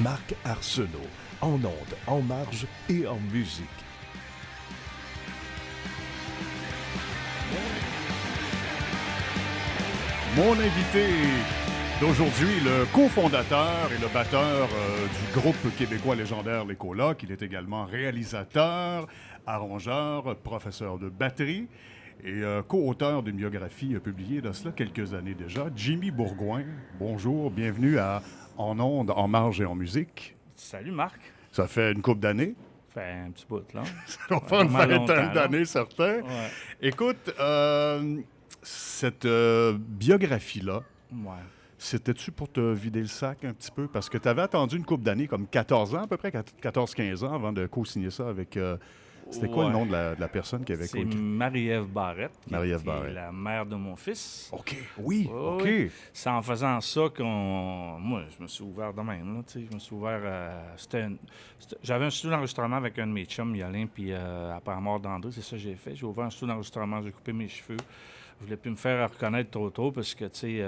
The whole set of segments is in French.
Marc Arsenault, en ondes, en marge et en musique. Mon invité d'aujourd'hui, le cofondateur et le batteur du groupe québécois légendaire Les Colocs. Il est également réalisateur, arrangeur, professeur de batterie et co-auteur d'une biographie publiée de cela quelques années déjà. Jimmy Bourgoin, bonjour, bienvenue à En ondes, en marge et en musique. Salut Marc. Ça fait une couple d'années. Ça fait un petit bout, là. Ça va faire une vingtaine d'années, certains. Ouais. Écoute, cette biographie-là, c'était-tu pour te vider le sac un petit peu? Parce que tu avais attendu une couple d'années, comme 14 ans à peu près, 14-15 ans, avant de co-signer ça avec... c'était quoi le nom de la personne qui avait co-signé? C'est Marie-Ève Barrette, qui est la mère de mon fils. OK, oui, OK. Oui. C'est en faisant ça qu'on... Moi, je me suis ouvert de même, là, tu sais. Je me suis ouvert... J'avais un studio d'enregistrement avec un de mes chums, Yolin, puis après la mort d'André, c'est ça que j'ai fait. J'ai ouvert un studio d'enregistrement, j'ai coupé mes cheveux. Je voulais plus me faire reconnaître trop tôt parce que, tu sais,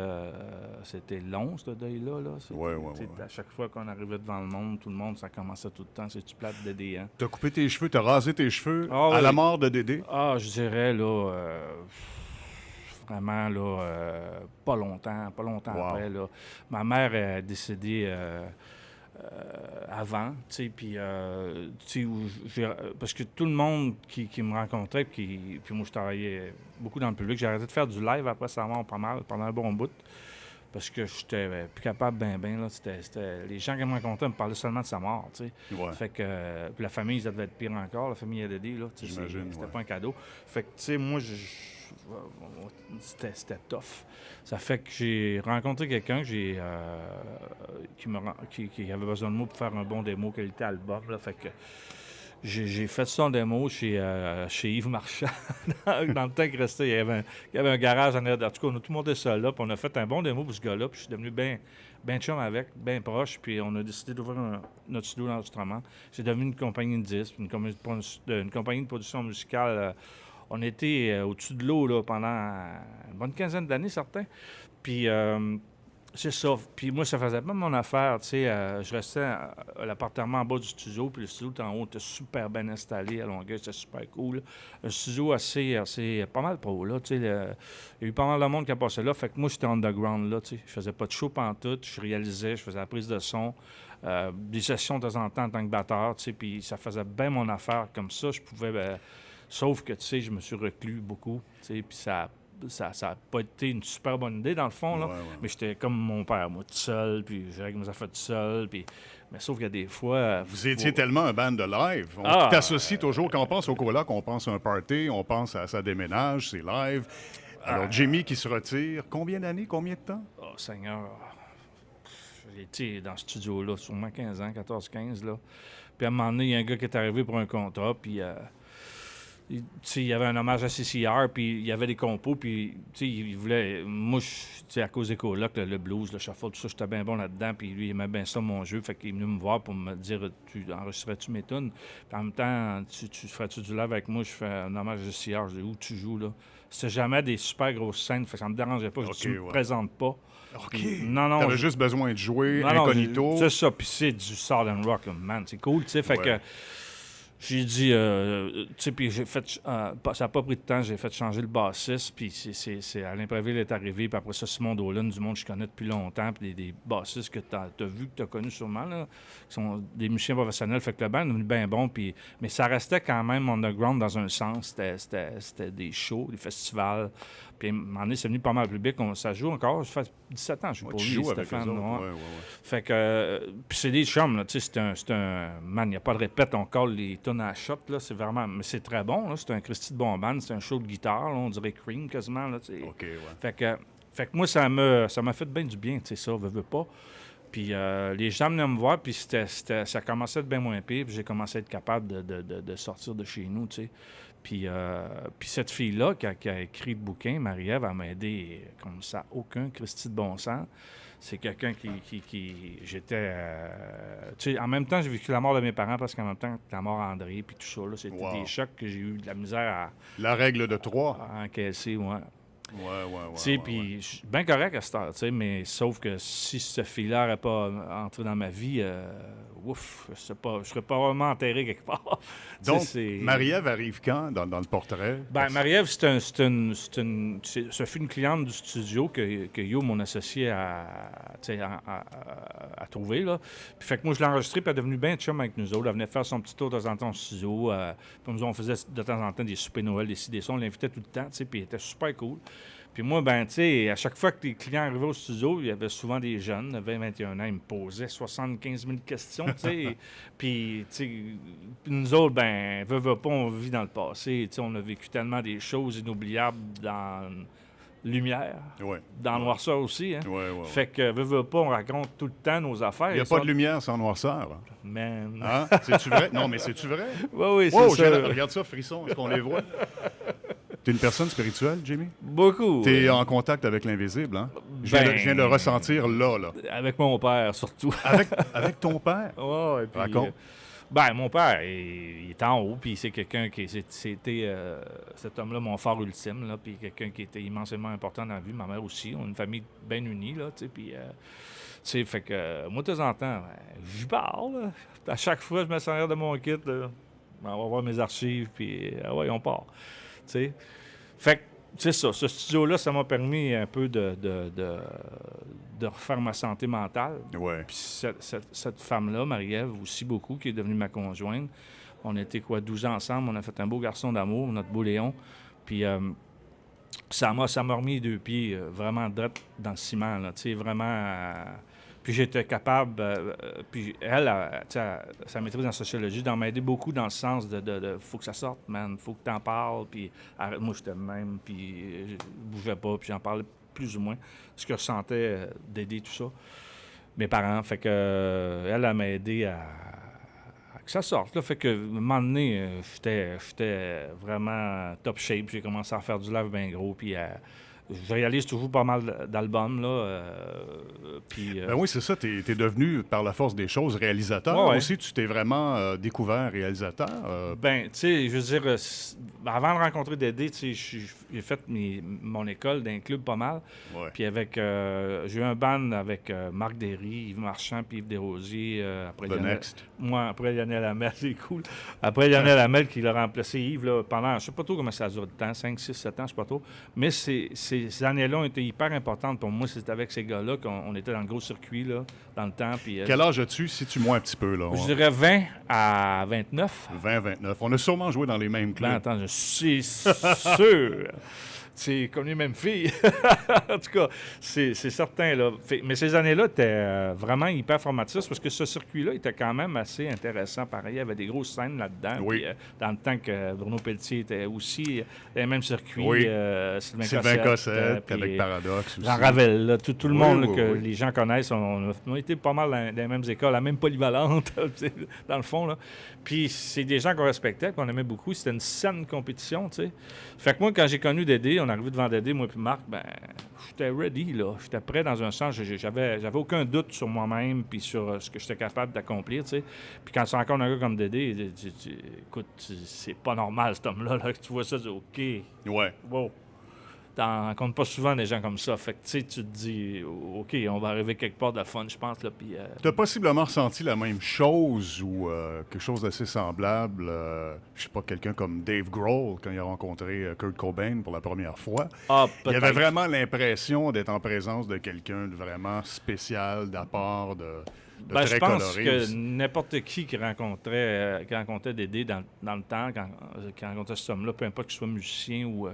c'était long, ce deuil-là. Là. Ouais. À chaque fois qu'on arrivait devant le monde, ça commençait tout le temps. C'est-tu plate Dédé, hein? T'as coupé tes cheveux, t'as rasé tes cheveux à la mort de Dédé? Ah, je dirais, là, vraiment, là, pas longtemps après, là. Ma mère est décédée... avant, tu sais, puis, parce que tout le monde qui me rencontrait, puis moi, je travaillais beaucoup dans le public, j'ai arrêté de faire du live après sa mort pas mal, pendant un bon bout, parce que j'étais plus capable là, les gens qui me rencontraient me parlaient seulement de sa mort, tu sais. Ouais. Fait que, puis la famille, ça devait être pire encore, la famille Dédé, là, tu sais, c'était pas un cadeau. Fait que, tu sais, moi, c'était tough. Ça fait que j'ai rencontré quelqu'un qui avait besoin de moi pour faire un bon démo qualité album. Là. Fait que j'ai fait son démo chez Yves Marchand. Dans le temps qu'il restait, il y avait un garage en arrière. En tout cas, on a tout monté ça là. Puis on a fait un bon démo pour ce gars-là. Puis je suis devenu bien chum avec, bien proche. Puis on a décidé d'ouvrir notre studio d'enregistrement. C'est devenu une compagnie de disques, une compagnie de production musicale. On était au-dessus de l'eau là, pendant une bonne quinzaine d'années, certains. Puis, c'est ça. Puis moi, ça faisait pas mon affaire. Tu sais, je restais à l'appartement en bas du studio, puis le studio en haut était super bien installé à Longueuil, c'était super cool. Un studio assez pas mal pro, là. Tu sais, il y a eu pas mal de monde qui a passé là. Fait que moi, j'étais underground, là. Tu sais, je faisais pas de show pantoute, je réalisais, je faisais la prise de son, des sessions de temps en temps en tant que batteur, tu sais, puis ça faisait bien mon affaire. Comme ça, je pouvais... sauf que, tu sais, je me suis reclus beaucoup, tu sais, puis ça n'a pas été une super bonne idée, dans le fond, là. Mais j'étais comme mon père, moi, tout seul, puis je règle mes affaires tout seul, puis... Mais sauf qu'il y a des fois... Vous étiez tellement un band de live. On t'associe toujours, quand on pense au coloc, on pense à un party, on pense à sa déménage, c'est live. Alors, Jimmy qui se retire, combien d'années, combien de temps? Oh, Seigneur... J'ai été dans ce studio-là, sûrement 15 ans, 14-15, là. Puis à un moment donné, il y a un gars qui est arrivé pour un contrat, puis... il y avait un hommage à CCR, puis il y avait des compos, puis il voulait... Moi, à cause des colocs, le blues, le shuffle, tout ça, j'étais bien bon là-dedans, puis lui, il aimait bien ça, mon jeu, fait qu'il est venu me voir pour me dire « Tu enregistrerais-tu mes tunes? » Puis en même temps, tu ferais-tu du live avec moi? Je fais un hommage à CCR, je dis « Où tu joues, là? » C'était jamais des super grosses scènes, fait que ça me dérangeait pas, je me présente pas. OK. Puis, non. T'avais juste besoin de jouer incognito. C'est ça, puis c'est du Southern Rock, là, man, c'est cool, tu sais, fait que... J'ai dit, tu sais, puis j'ai fait, ça n'a pas pris de temps, j'ai fait changer le bassiste, puis c'est Alain Préville est arrivé, puis après ça, Simon Dolan, du monde que je connais depuis longtemps, puis des bassistes que tu as vu, que tu as connus sûrement, là, qui sont des musiciens professionnels, fait que le band est devenu bien bon, puis, mais ça restait quand même underground dans un sens, c'était des shows, des festivals, puis à un moment donné, c'est venu pas mal public, ça joue encore, ça fait 17 ans, je joue pour lui, Stéphane. Fait que, puis c'est des chums, là, tu sais, c'est un man, il n'y a pas de répète, on colle les tonnes à la shot, là, c'est vraiment, mais c'est très bon, là, c'est un Christy de bon band, c'est un show de guitare, là, on dirait Cream quasiment, là, tu sais. OK, ouais. Fait que moi, ça m'a fait bien du bien, tu sais, ça, veux pas. Puis les gens venaient me voir, puis ça commençait à être bien moins pire, puis j'ai commencé à être capable de sortir de chez nous, tu sais. Puis cette fille-là qui a écrit le bouquin, Marie-Ève, elle m'a aidé comme ça, aucun Christy de bon sens. C'est quelqu'un qui j'étais... tu sais, en même temps, j'ai vécu la mort de mes parents parce qu'en même temps, la mort d'André, puis tout ça, là, c'était des chocs que j'ai eu de la misère La règle de 3. à encaisser, ouais. Tu sais, puis je suis bien correct à cette heure, tu sais, mais sauf que si ce fille-là n'aurait pas entré dans ma vie, ouf, je serais pas vraiment enterré quelque part. Donc, Tu sais, Marie-Ève arrive quand dans le portrait? ben, Marie-Ève, ce fut une cliente du studio que Yo, mon associé, a trouvé, là. Puis fait que moi, je l'ai enregistrée, puis elle est devenue bien chum avec nous autres. Elle venait faire son petit tour de temps en temps au studio. Puis nous, on faisait de temps en temps des soupers Noël, des ci, des ça. On l'invitait tout le temps, tu sais, puis elle était super cool. Puis moi, ben, tu sais, à chaque fois que les clients arrivaient au studio, il y avait souvent des jeunes, 20, 21 ans, ils me posaient 75 000 questions, tu sais. Puis, tu sais, nous autres, ben, veut pas, on vit dans le passé. Tu sais, on a vécu tellement des choses inoubliables dans lumière, dans noirceur aussi, hein. Fait que, veut pas, on raconte tout le temps nos affaires. Il n'y a pas de lumière sans noirceur. Hein? Man. Hein? C'est-tu vrai? Non, mais c'est-tu vrai? Oui, c'est ça. Regarde ça, frisson, est-ce qu'on les voit? T'es une personne spirituelle, Jimmy? Beaucoup. T'es en contact avec l'invisible, hein? Je viens de le ressentir là. Avec mon père, surtout. Avec ton père? Ouais, puis, raconte. Ben, mon père, il est en haut, puis c'est quelqu'un qui... C'était cet homme-là, mon phare ultime, là, puis quelqu'un qui était immensément important dans la vie. Ma mère aussi. On a une famille bien unie, là, tu sais, puis... tu sais, fait que moi, de temps en temps, je parle, là. À chaque fois, je me sers arrière de mon kit, là. On va voir mes archives, puis ouais, on part. Tu sais. Fait que, c'est ça. Ce studio-là, ça m'a permis un peu de refaire ma santé mentale. Ouais. Puis cette femme-là, Marie-Ève, aussi beaucoup, qui est devenue ma conjointe. On était, 12 ans ensemble. On a fait un beau garçon d'amour, notre beau Léon. Puis ça m'a remis les deux pieds vraiment droit dans le ciment, là. Tu sais, vraiment... puis j'étais capable... puis elle, sa maîtrise en sociologie, d'en m'aider beaucoup dans le sens de faut que ça sorte, man. Faut que t'en parles. Puis moi, j'étais le même. Puis je bougeais pas. Puis j'en parlais plus ou moins. Ce que je sentais d'aider tout ça. Mes parents. Fait que elle m'a aidé à que ça sorte. Là. Fait que, à un moment donné, j'étais vraiment top shape. J'ai commencé à faire du live bien gros. Puis je réalise toujours pas mal d'albums, là. Ben oui, c'est ça. T'es devenu, par la force des choses, réalisateur. Ouais. Aussi, tu t'es vraiment découvert réalisateur. Ben, tu sais, je veux dire, avant de rencontrer Dédé, tu sais, j'ai fait mon école d'un club pas mal. Ouais. Puis avec, j'ai eu un band avec Marc Derry, Yves Marchand, puis Yves Desrosiers. Après Lionel Hamel, c'est cool. Après Lionel Hamel qui l'a remplacé Yves là, pendant, je sais pas trop comment ça a duré de temps, 5, 6, 7 ans, je sais pas trop. Mais ces années-là ont été hyper importantes pour moi. C'était avec ces gars-là qu'on était dans le gros circuit, là, dans le temps. Puis, Quel âge as-tu? Situe-moi un petit peu, là. Je dirais 20 à 29. 20-29. On a sûrement joué dans les mêmes clubs. Ben, attends, je suis sûr. C'est comme les mêmes filles. En tout cas, c'est certain, là. Mais ces années-là étaient vraiment hyper formatrices parce que ce circuit-là était quand même assez intéressant. Pareil, il y avait des grosses scènes là-dedans. Oui. Puis, dans le temps que Bruno Pelletier était aussi dans les mêmes circuits. Oui. Sylvain Cossette, avec Paradoxe aussi. Jean Ravel, là, tout le monde là, que oui. les gens connaissent. On a été pas mal dans les mêmes écoles, la même polyvalente, dans le fond, là. Puis c'est des gens qu'on respectait, qu'on aimait beaucoup. C'était une saine compétition, tu sais. Fait que moi, quand j'ai connu Dédé, on est arrivé devant Dédé, moi puis Marc, ben, j'étais ready, là. J'étais prêt dans un sens. J'avais aucun doute sur moi-même puis sur ce que j'étais capable d'accomplir, tu sais. Puis quand tu rencontres un gars comme Dédé, écoute, c'est pas normal, cet homme-là, là, que tu vois ça, tu dis, OK. Ouais. Wow. T'en rencontres pas souvent des gens comme ça. Fait que, tu sais, tu te dis, OK, on va arriver quelque part de la fun, je pense, là, puis... T'as possiblement ressenti la même chose ou quelque chose d'assez semblable, je sais pas, quelqu'un comme Dave Grohl, quand il a rencontré Kurt Cobain pour la première fois. Ah, il avait vraiment l'impression d'être en présence de quelqu'un de vraiment spécial, d'à-part, de ben, très je pense coloré. que n'importe qui rencontrait Dédé dans le temps, qui rencontrait cet homme-là, peu importe qu'il soit musicien ou...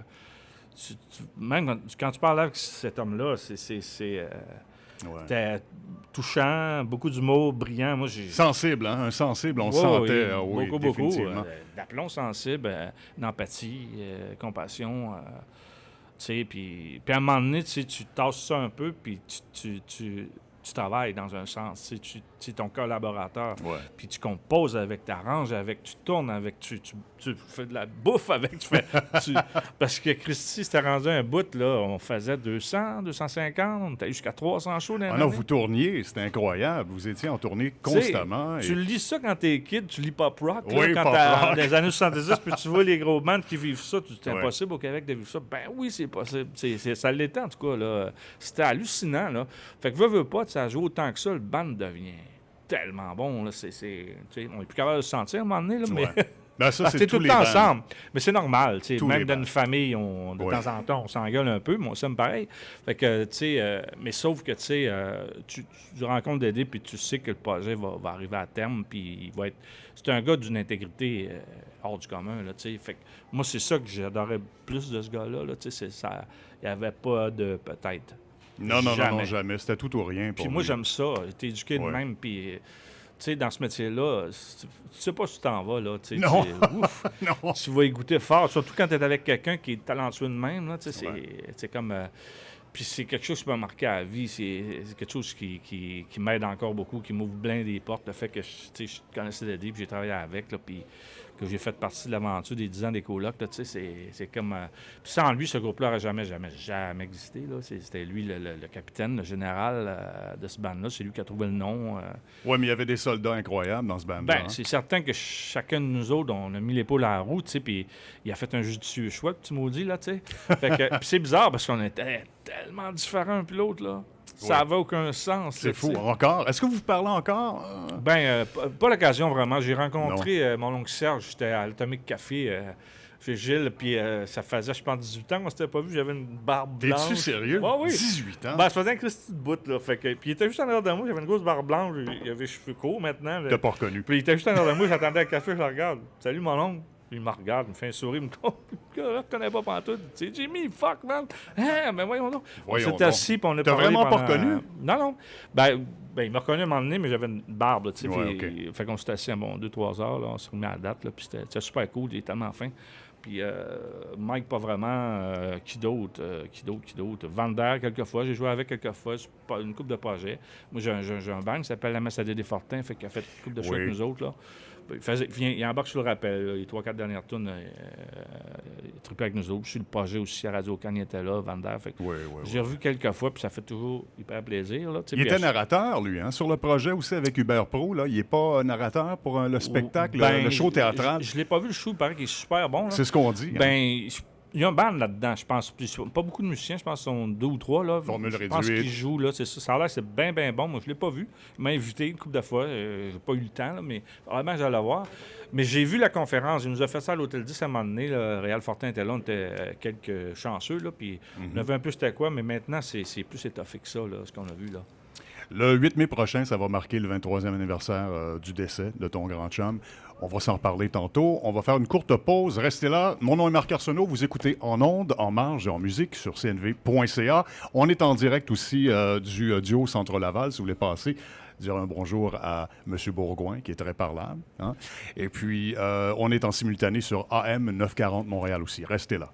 même quand tu parles avec cet homme-là, c'était touchant, beaucoup d'humour, brillant. Moi, sensible, hein? Un sensible, on le sentait. Oui, beaucoup. définitivement. D'aplomb sensible, d'empathie, compassion. Tu sais, puis à un moment donné, tu tasses ça un peu, puis tu tu travailles dans un sens. Tu es ton collaborateur. Ouais. Puis tu composes avec, tu arranges avec, tu tournes avec, tu fais de la bouffe avec. Parce que Christy, c'était rendu un bout, là, on faisait 200, 250, on était jusqu'à 300 shows dans Ah non, vous tourniez, c'était incroyable. Vous étiez en tournée constamment. Tu lis ça quand t'es kid, tu lis pop rock, là, Oui, quand pop t'as rock. dans les années 70, puis tu vois les gros bands qui vivent ça, c'est Ouais. impossible au Québec de vivre ça. Ben oui, c'est possible. Ça l'était en tout cas, là. C'était hallucinant, là. Fait que veux pas, ça joue autant que ça, le band devient tellement bon, là. Tu sais, on n'est plus capable de se sentir à un moment donné, là, mais... Ouais. Ben, ça, Parce que c'est t'es tout tous le les temps bands. ensemble. Mais c'est normal, tu sais, Tous les même dans bands. une famille, de Ouais. temps en temps, on s'engueule un peu, mais on s'aime pareil. Fait que, tu sais, mais sauf que, tu sais, tu rencontres Dédé, puis tu sais que le projet va arriver à terme, puis il va être... C'est un gars d'une intégrité hors du commun, là, tu sais. Fait que moi, c'est ça que j'adorais plus de ce gars-là, là, tu sais, ça... Il n'y avait pas de peut-être. Non, Jamais. jamais. C'était tout ou rien pour Puis moi, lui. j'aime ça. J'ai été éduqué de Ouais. même, puis... Tu sais, dans ce métier-là, tu sais pas si tu t'en vas, là. Tu sais, Non. ouf, Non. tu vas y goûter fort, surtout quand tu es avec quelqu'un qui est talentueux de même, là. Tu sais, c'est comme... puis c'est quelque chose qui m'a marqué à la vie. C'est quelque chose qui m'aide encore beaucoup, qui m'ouvre plein des portes. Le fait que je connaissais Dédé, puis j'ai travaillé avec, là, puis que j'ai fait partie de l'aventure des 10 ans des colocs, là, tu sais, c'est comme... puis sans lui, ce groupe-là n'aurait jamais existé, là. C'était lui le capitaine, le général de ce band-là. C'est lui qui a trouvé le nom. Oui, mais il y avait des soldats incroyables dans ce band-là. Ben, c'est certain que chacun de nous autres, on a mis l'épaule à la roue, tu sais, puis il a fait un judicieux choix, le petit maudit, là, tu sais. Fait que, puis c'est bizarre parce qu'on était tellement différents un puis l'autre, là. Ça n'avait aucun sens. C'est là, fou. tu sais. Encore? Est-ce que vous parlez encore? Ben, pas l'occasion, vraiment. J'ai rencontré mon oncle Serge, j'étais à l'Atomic Café chez Gilles, puis ça faisait, je pense, 18 ans qu'on s'était pas vu, j'avais une barbe blanche. Es-tu sérieux? Ouais, oui. 18 ans? Ben, ça faisait un Christy de bout, là. Fait que, puis il était juste en arrière de moi, j'avais une grosse barbe blanche, il avait les cheveux courts maintenant. là. T'as pas reconnu. Puis il était juste en arrière de moi, j'attendais le café, je le regarde. Salut mon oncle. Puis il me regarde, il me fait un sourire, il me dit, oh, je ne reconnais pas pantoute. C'est Jimmy, fuck, man. Hein, ben voyons donc. Voyons On s'était donc. assis, puis on a T'as parlé vraiment pas pendant- reconnu? Non, non. Ben, il m'a reconnu à un moment donné, mais j'avais une barbe, là, tu sais. Ouais, puis, fait qu'on s'était assis à 2-3 heures, là, on s'est remis à la date, là, puis c'était super cool, il est tellement fin. Puis Mike, pas vraiment. Qui d'autre? Vander, quelquefois. J'ai joué avec quelquefois. C'est pas une couple de projets. Moi, j'ai un band qui s'appelle la Massadé des Fortins, fait qu'il a fait une couple de shows Oui. avec nous autres, là. Il embarque sur le rappel. Là. Les 3-4 dernières tunes, il trippait avec nous autres. Sur le projet aussi, à Radio Cannes, il était là, Vander. Fait que Oui. j'ai revu quelques fois, puis ça fait toujours hyper plaisir. Là, Il était narrateur, lui, hein, sur le projet aussi avec Hubert Pro. Là. Il n'est pas narrateur pour le spectacle, le show théâtral. Je l'ai pas vu le show, il paraît qu'il est super bon. Là. C'est ce qu'on dit. Hein. Ben, il y a un band là-dedans, je pense. Pas beaucoup de musiciens, je pense qu'ils sont 2 ou 3. Là. Formule je pense réduite. qu'ils jouent, là, c'est ça. Ça a l'air que c'est bien, bien bon. Moi, je ne l'ai pas vu. Il m'a invité une couple de fois. J'ai pas eu le temps, là, mais vraiment, j'allais le voir. Mais j'ai vu la conférence. Il nous a fait ça à l'Hôtel 10 à un moment donné. Là. Réal Fortin était là. On était quelques chanceux, là, puis on avait un peu c'était quoi. Mais maintenant, c'est plus étoffé que ça, là, ce qu'on a vu, là. Le 8 mai prochain, ça va marquer le 23e anniversaire du décès de ton grand chum. On va s'en reparler tantôt. On va faire une courte pause. Restez là. Mon nom est Marc Arsenault. Vous écoutez En ondes, en marge et en musique sur cnv.ca. On est en direct aussi du duo Centre Laval, si vous voulez passer. Dire un bonjour à M. Bourgoin, qui est très parlable. Hein? Et puis, on est en simultané sur AM 940 Montréal aussi. Restez là.